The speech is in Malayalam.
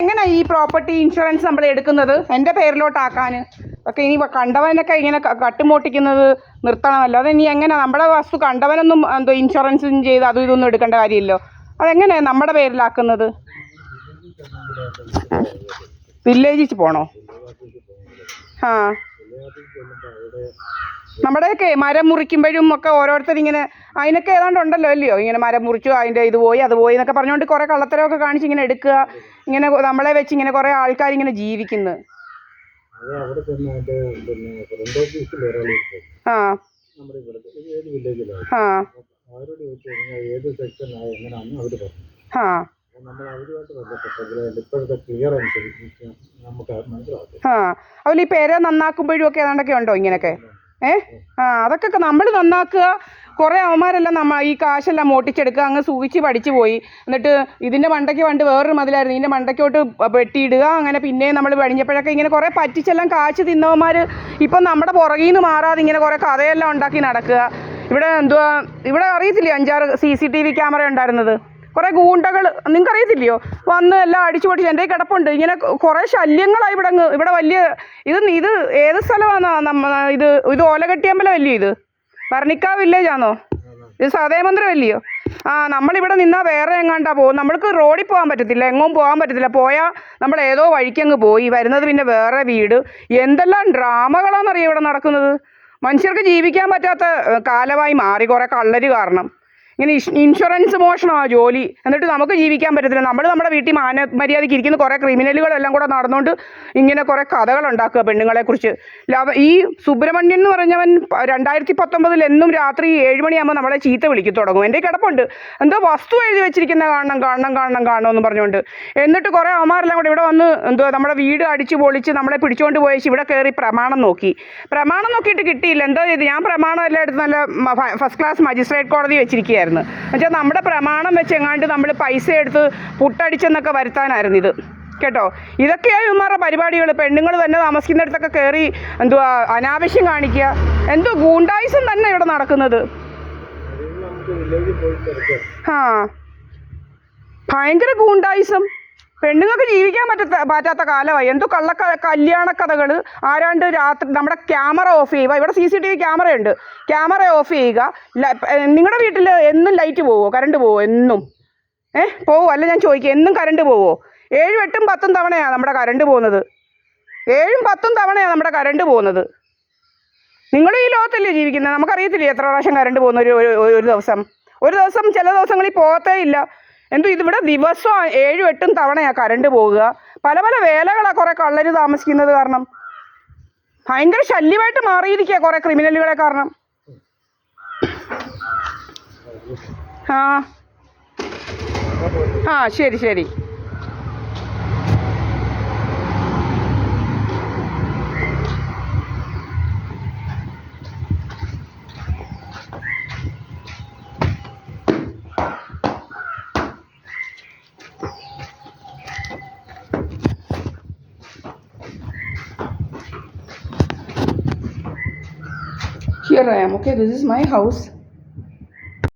എങ്ങനെ ഈ പ്രോപ്പർട്ടി ഇൻഷുറൻസ് നമ്മൾ എടുക്കുന്നത് എൻ്റെ പേരിലോട്ടാക്കാൻ? ഒക്കെ ഇനി കണ്ടവനൊക്കെ ഇങ്ങനെ കട്ടുമോട്ടിക്കുന്നത് നിർത്തണമല്ലോ. അത് ഇനി എങ്ങനെ നമ്മുടെ വസ്തു കണ്ടവനൊന്നും എന്തോ ഇൻഷുറൻസും ചെയ്ത് അതും ഇതൊന്നും എടുക്കേണ്ട കാര്യമില്ലോ. അതെങ്ങനെയാണ് നമ്മുടെ പേരിലാക്കുന്നത്? വില്ലേജിൽ പോണോ? ആ, നമ്മുടെയൊക്കെ മരം മുറിക്കുമ്പോഴും ഒക്കെ ഓരോരുത്തരിങ്ങനെ അതിനൊക്കെ ഏതാണ്ട് ഉണ്ടല്ലോ അല്ലയോ, ഇങ്ങനെ മരം മുറിച്ചു അതിൻ്റെ ഇത് പോയി അത് പോയി എന്നൊക്കെ പറഞ്ഞുകൊണ്ട് കുറേ കള്ളത്തരമൊക്കെ കാണിച്ച് ഇങ്ങനെ എടുക്കുക. ഇങ്ങനെ നമ്മളെ വെച്ച് ഇങ്ങനെ കുറേ ആൾക്കാരിങ്ങനെ ജീവിക്കുന്നത്. ആ ആ അതുപോലെ ഈ പേര നന്നാക്കുമ്പോഴും ഒക്കെ ഏതാണ്ടൊക്കെ ഉണ്ടോ ഇങ്ങനെയൊക്കെ? അതൊക്കെ നമ്മൾ നന്നാക്കുക. കുറേ അവന്മാരെല്ലാം ഈ കാശെല്ലാം മോട്ടിച്ചെടുക്കുക, അങ്ങ് സൂചിച്ച് പഠിച്ചു പോയി. എന്നിട്ട് ഇതിൻ്റെ മണ്ടയ്ക്ക് പണ്ട് വേറൊരു മതിലായിരുന്നു, ഇതിൻ്റെ മണ്ടയ്ക്കോട്ട് വെട്ടിയിടുക. അങ്ങനെ പിന്നെ നമ്മൾ പഴിഞ്ഞപ്പോഴൊക്കെ ഇങ്ങനെ കുറേ പറ്റിച്ചെല്ലാം കാശ് തിന്നവന്മാർ ഇപ്പം നമ്മുടെ പുറകിൽ നിന്ന് മാറാതെ ഇങ്ങനെ കുറേ കഥയെല്ലാം ഉണ്ടാക്കി നടക്കുക. ഇവിടെ എന്തുവാ, ഇവിടെ അറിയത്തില്ലേ 5-6 CCTV ക്യാമറ ഉണ്ടായിരുന്നത്? കുറേ ഗൂണ്ടകൾ നിങ്ങൾക്ക് അറിയത്തില്ലയോ വന്ന് എല്ലാം അടിച്ചു പൊട്ടിച്ച് എൻ്റെ കിടപ്പുണ്ട്. ഇങ്ങനെ കുറേ ശല്യങ്ങളായി ഇവിടെ വലിയ ഇത് ഏത് സ്ഥലമാണ്? ഇത് ഓലകെട്ടിയമ്പലം അല്ലയോ? ഇത് ഭരണിക്കാവ് വില്ലേജാണോ? ഇത് സതയമന്ത്രം അല്ലയോ? നമ്മളിവിടെ നിന്നാൽ വേറെ എങ്ങാണ്ടാ പോകും. നമ്മൾക്ക് റോഡിൽ പോകാൻ പറ്റത്തില്ല, എങ്ങും പോകാൻ പറ്റത്തില്ല. പോയാൽ നമ്മൾ ഏതോ വഴിക്കങ്ങ് പോയി വരുന്നത് പിന്നെ വേറെ വീട്. എന്തെല്ലാം ഡ്രാമകളാണെന്നറിയാം ഇവിടെ നടക്കുന്നത്. മനുഷ്യർക്ക് ജീവിക്കാൻ പറ്റാത്ത കാലമായി മാറി കുറേ കള്ളര് കാരണം. ഇങ്ങനെ ഇൻഷുറൻസ് മോഷണമാണ് ജോലി, എന്നിട്ട് നമുക്ക് ജീവിക്കാൻ പറ്റത്തില്ല. നമ്മൾ നമ്മുടെ വീട്ടിൽ മര്യാദയ്ക്ക് ഇരിക്കുന്ന കുറേ ക്രിമിനലുകളെല്ലാം കൂടെ നടന്നുകൊണ്ട് ഇങ്ങനെ കുറേ കഥകളുണ്ടാക്കുക പെണ്ണുങ്ങളെക്കുറിച്ച്. ഈ സുബ്രഹ്മണ്യൻ എന്ന് പറഞ്ഞവൻ 2019 എന്നും രാത്രി 7 മണിയാകുമ്പോൾ നമ്മളെ ചീത്ത വിളിക്കും തുടങ്ങും. എൻ്റെ കിടപ്പുണ്ട് എന്തോ വസ്തു എഴുതി വെച്ചിരിക്കുന്ന കാണണമെന്ന് പറഞ്ഞുകൊണ്ട്. എന്നിട്ട് കുറേ അവന്മാരെല്ലാം കൂടെ ഇവിടെ വന്ന് നമ്മുടെ വീട് അടിച്ച് പൊളിച്ച് നമ്മളെ പിടിച്ചുകൊണ്ട് പോയേച്ച് ഇവിടെ കയറി പ്രമാണം നോക്കിയിട്ട് കിട്ടിയില്ല. എന്തോ ചെയ്ത് ഞാൻ പ്രമാണം എല്ലാം എടുത്ത് നല്ല ഫസ്റ്റ് ക്ലാസ് മജിസ്ട്രേറ്റ് കോടതി വെച്ചിരിക്കുകയായിരുന്നു. എന്നുവെച്ചാൽ നമ്മുടെ പ്രമാണം വെച്ച് എങ്ങാണ്ട് നമ്മൾ പൈസ എടുത്ത് പുട്ടടിച്ചെന്നൊക്കെ വരുത്താനായിരുന്നു ഇത് കേട്ടോ. ഇതൊക്കെയാണ് ഇവന്മാരുടെ പരിപാടികൾ. പെണ്ണുങ്ങൾ തന്നെ താമസിക്കുന്നിടത്തൊക്കെ കയറി അനാവശ്യം കാണിക്കുക. ഗൂണ്ടായിസം തന്നെ ഇവിടെ നടക്കുന്നത്. ഭയങ്കര ഗൂണ്ടായിസം. പെണ്ണുങ്ങൾക്ക് ജീവിക്കാൻ പറ്റാത്ത കാലമായി. കല്യാണ കഥകൾ. ആരാണ്ട് രാത്രി നമ്മുടെ ക്യാമറ ഓഫ് ചെയ്യുക. ഇവിടെ CCTV ക്യാമറയുണ്ട്. ക്യാമറ ഓഫ് ചെയ്യുക. നിങ്ങളുടെ വീട്ടിൽ എന്നും ലൈറ്റ് പോവോ? കറണ്ട് പോവോ? എന്നും പോവോ? അല്ല ഞാൻ ചോദിക്കുക, എന്നും കറണ്ട് പോവോ? 7, 8, 10 തവണയാണ് നമ്മുടെ കറണ്ട് പോകുന്നത്. 7, 10 തവണയാണ് നമ്മുടെ കറണ്ട് പോകുന്നത്. നിങ്ങൾ ഈ ലോകത്തല്ലേ ജീവിക്കുന്നത്? നമുക്കറിയത്തില്ലേ എത്ര പ്രാവശ്യം കറണ്ട് പോകുന്ന ഒരു ദിവസം ചില ദിവസങ്ങളിൽ പോകത്തേ ഇല്ല. ഇതിവിടെ ദിവസം 7, 8 തവണയാണ് കറണ്ട് പോവുക. പല പല വേലകളാണ് കുറേ കള്ളര് താമസിക്കുന്നത് കാരണം. ഭയങ്കര ശല്യമായിട്ട് മാറിയിരിക്കുക കുറേ ക്രിമിനലുകളെ കാരണം. ശരി. Here I am. Okay, this is my house.